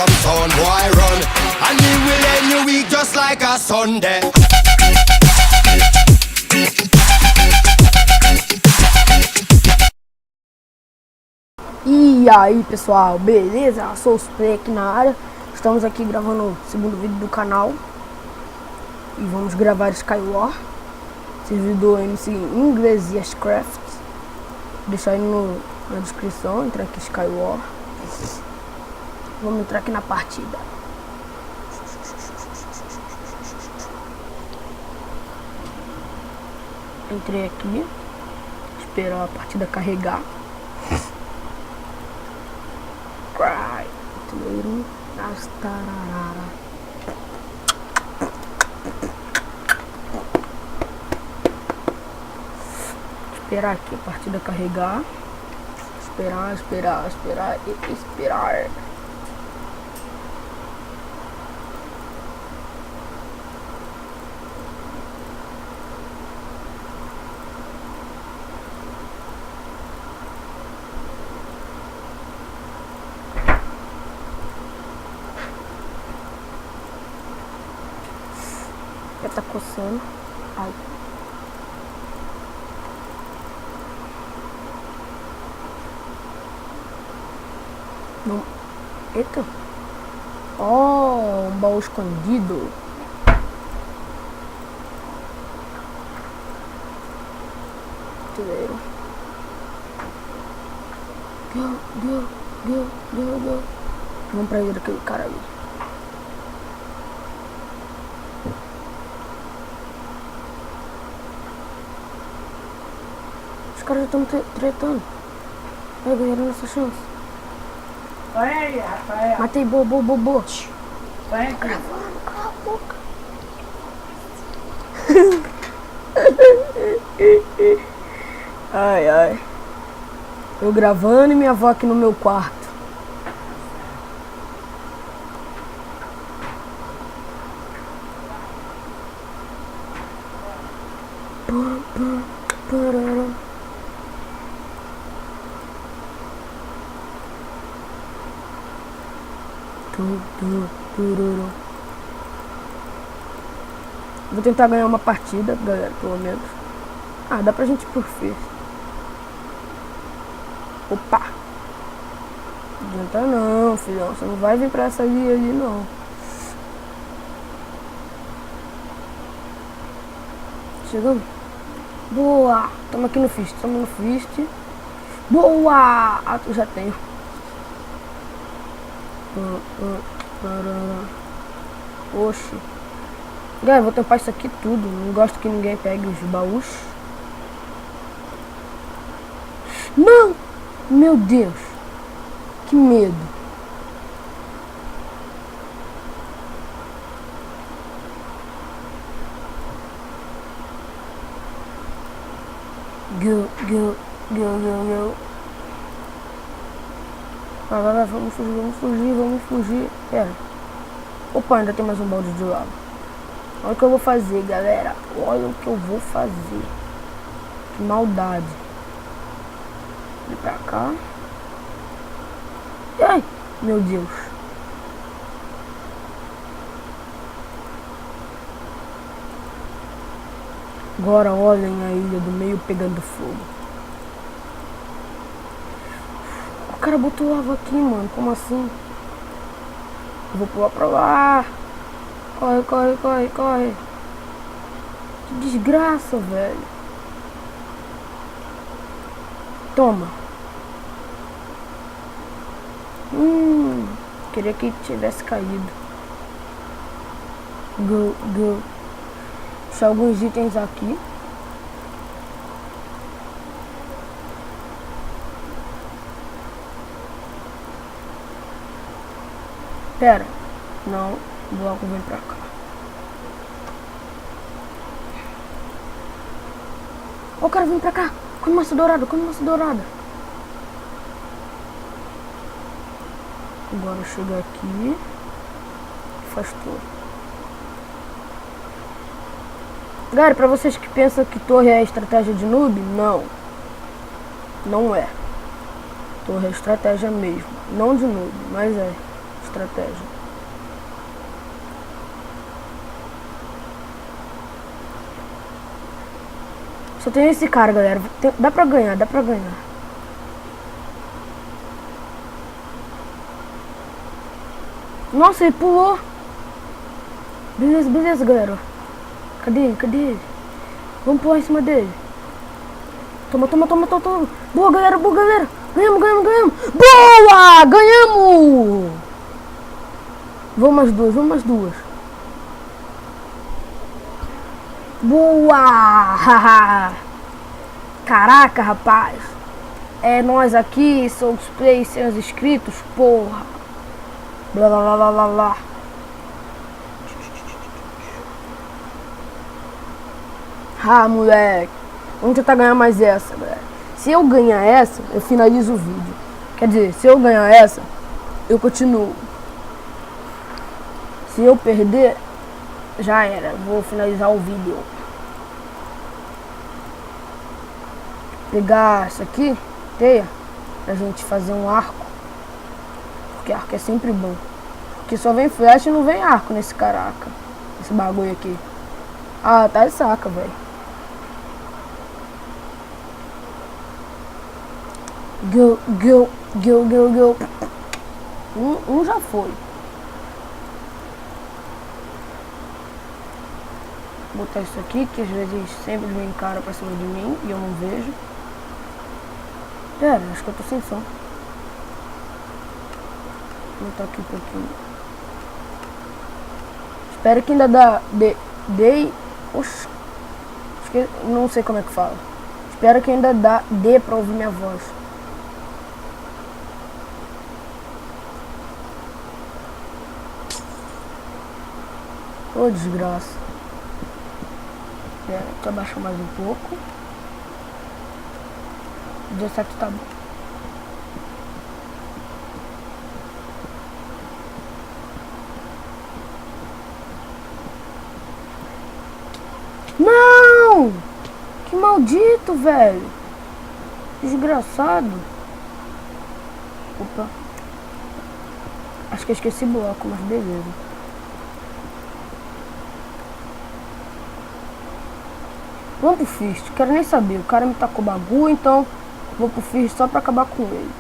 some sound, boy run. And we will end your week just like a Sunday. E aí pessoal, beleza? Sou o Play aqui na área. Estamos aqui gravando o segundo vídeo do canal. E vamos gravar Skywar. Servidor MC Inglês e Craft. Deixar aí na descrição. Entra aqui Skywar. Vamos entrar aqui na partida. Entrei aqui. Esperar a partida carregar. Cry. Esperar aqui a partida carregar. Esperar e esperar. Já tá coçando. Ai. Não. Eita. Oh, um baú escondido. Tiveram. Deu. Vamos pra ir daquele cara ali. Os caras já estão tretando. Vai ganhar nossa chance. Vai aí, Rafael. Matei, boa. Vai aqui. Cala a boca. Ai. Eu gravando e minha avó aqui no meu quarto. Vou tentar ganhar uma partida, galera, pelo menos. Ah, dá pra gente ir por fez. Opa! Não adianta não, filhão. Você não vai vir pra essa ali não. Chegamos? Boa! Tamo aqui no fist, Boa! Ah, eu já tenho. Oxi. Galera, vou tampar isso aqui tudo. Não gosto que ninguém pegue os baús. Não! Meu Deus! Que medo! Go. Vai, vamos fugir. Pera. Opa, ainda tem mais um balde de lava. Olha o que eu vou fazer, galera. Olha o que eu vou fazer. Que maldade. Vem pra cá. Ai, meu Deus. Agora olhem a ilha do meio pegando fogo. O cara botou lava aqui, mano. Como assim? Eu vou pular pra lá. Corre. Que desgraça, velho. Toma. Queria que tivesse caído. Go. Deixar alguns itens aqui. Pera. Não. O bloco vem pra cá. Ó, o cara vem pra cá. Come massa dourada. Agora chega aqui. Faz tudo. Galera, pra vocês que pensam que torre é estratégia de noob, não é. Torre é estratégia mesmo. Não de noob, mas é estratégia. Só tem esse cara, galera. Dá pra ganhar, dá pra ganhar. Nossa, ele pulou. Beleza, beleza, galera. Cadê ele? Cadê ele? Vamos pular em cima dele. Toma, toma, toma, toma, toma. Boa, galera, boa, galera. Ganhamos, ganhamos, ganhamos. Boa! Ganhamos! Vamos mais duas, vamos mais duas. Boa! Caraca, rapaz. É nós aqui, Soul Play, sem os inscritos, porra. Blá, blá, blá, blá, blá, blá. Ah, moleque. Vamos tentar ganhar mais essa, galera. Se eu ganhar essa, eu finalizo o vídeo. Quer dizer, se eu ganhar essa, eu continuo. Se eu perder, já era. Vou finalizar o vídeo. Pegar isso aqui, teia, pra gente fazer um arco. Porque arco é sempre bom. Porque só vem flecha e não vem arco nesse caraca. Esse bagulho aqui. Ah, tá de saca, velho. Go, go, go, go, go. Um já foi. Vou botar isso aqui, que às vezes sempre vem cara pra cima de mim e eu não vejo. Pera, acho que eu tô sem som. Vou botar aqui um pouquinho. Espero que ainda dá. Oxi. Não sei como é que fala. Espero que ainda dê pra ouvir minha voz. Ô, desgraça. Pera, deixa eu abaixar mais um pouco. 17 tá bom. Não! Que maldito, velho. Desgraçado. Opa. Acho que eu esqueci bloco, mas beleza. Vamos pro Fist, quero nem saber. O cara me tacou bagulho, então vou pro Fist só pra acabar com ele.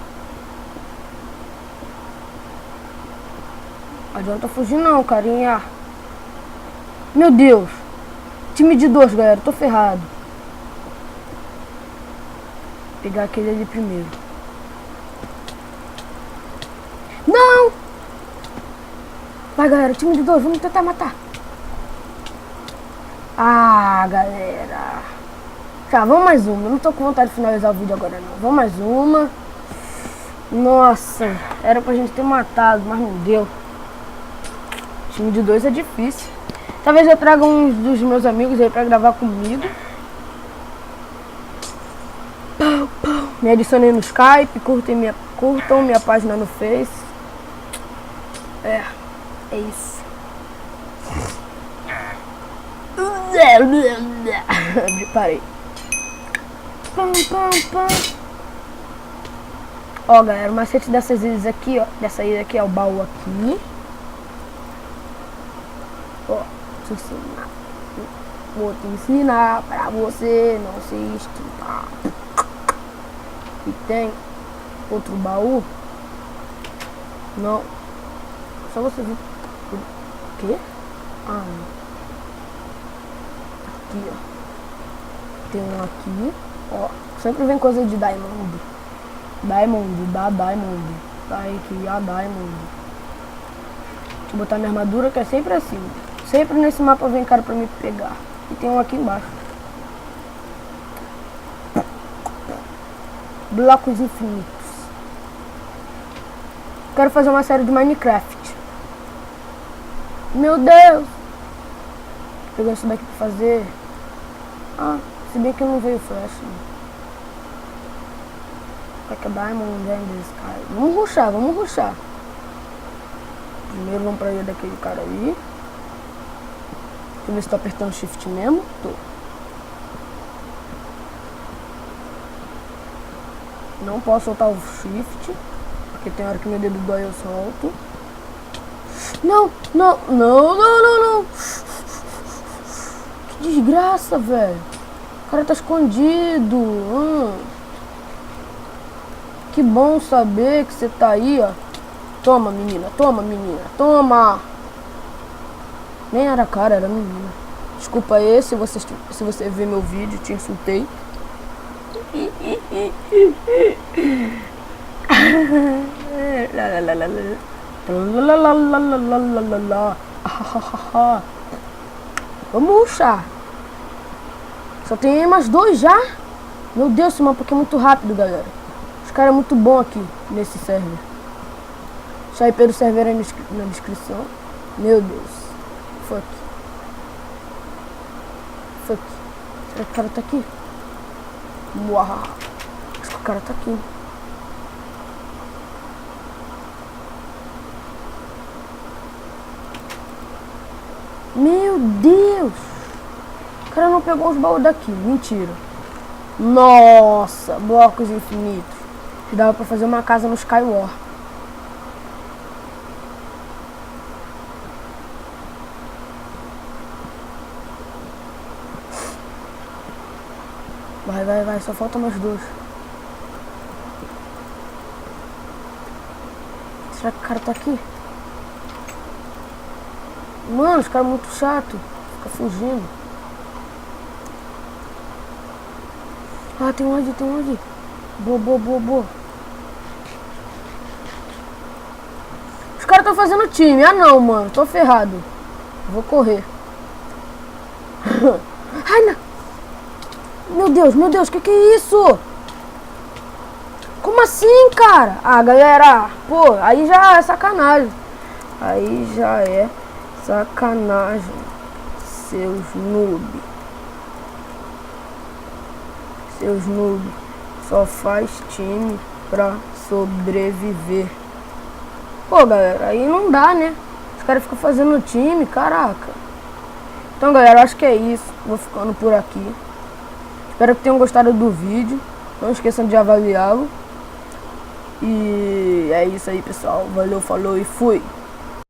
Não adianta fugir não, carinha. Meu Deus. Time de 2, galera, tô ferrado. Vou pegar aquele ali primeiro. Não! Vai, galera, time de 2, vamos tentar matar. Ah, galera. Tá, vamos mais uma. Eu não tô com vontade de finalizar o vídeo agora não. Vamos mais uma. Nossa, era pra gente ter matado, mas não deu. Time de 2 é difícil. Talvez eu traga uns dos meus amigos aí pra gravar comigo. Me adicionem no Skype, curtam minha página no Face. É isso. Parei. Ó, galera, o macete dessas ilhas aqui, ó. Dessa ilha aqui é o baú aqui. Ó, te ensinar. Vou te ensinar pra você não se estudar. E tem outro baú. Não. Só você ver. O quê? Ah, não. Aqui, ó. Tem um aqui, ó. Sempre vem coisa de Diamond. Diamond. Tá aqui, a Diamond. Deixa eu botar minha armadura, que é sempre assim. Sempre nesse mapa vem cara pra me pegar. E tem um aqui embaixo. Blocos infinitos. Quero fazer uma série de Minecraft. Meu Deus! Pegando isso daqui pra fazer. Ah, se bem que não veio flash. Pack Diamond and the Sky. Vamos rushar. Primeiro vamos pra ilha daquele cara ali. Deixa eu ver se tô apertando shift mesmo. Tô. Não posso soltar o shift, porque tem hora que meu dedo dói eu solto. Não, não, não, não, não, não. Que desgraça, velho. O cara tá escondido. Que bom saber que você tá aí, ó. Toma, menina, toma, menina, toma. Nem era cara, era menina. Desculpa aí se você ver meu vídeo, te insultei. Vamos rushar. Só tem mais 2 já? Meu Deus, esse mapa aqui é muito rápido, galera. Os caras é muito bom aqui nesse server. Deixa aí pelo server aí na descrição. Meu Deus. Fuck. Fuck. Será que o cara tá aqui? Uau. Acho que o cara tá aqui. Meu Deus! O cara não pegou os baús daqui. Mentira. Nossa, blocos infinitos. Dava pra fazer uma casa no Skywar. Vai, vai, vai. Só faltam mais 2. Será que o cara tá aqui? Mano, esse cara é muito chato. Fica fugindo. Ah, tem um ali, tem um ali. Boa, boa, boa, boa. Os caras estão fazendo time. Ah, não, mano. Tô ferrado. Vou correr. Ai, não. Meu Deus, que é isso? Como assim, cara? Ah, galera. Pô, aí já é sacanagem. Aí já é sacanagem. Seus noob. Seus noob. Só faz time pra sobreviver. Pô, galera, aí não dá, né? Os caras ficam fazendo time, caraca. Então, galera, acho que é isso. Vou ficando por aqui. Espero que tenham gostado do vídeo. Não esqueçam de avaliá-lo. E é isso aí, pessoal. Valeu, falou e fui.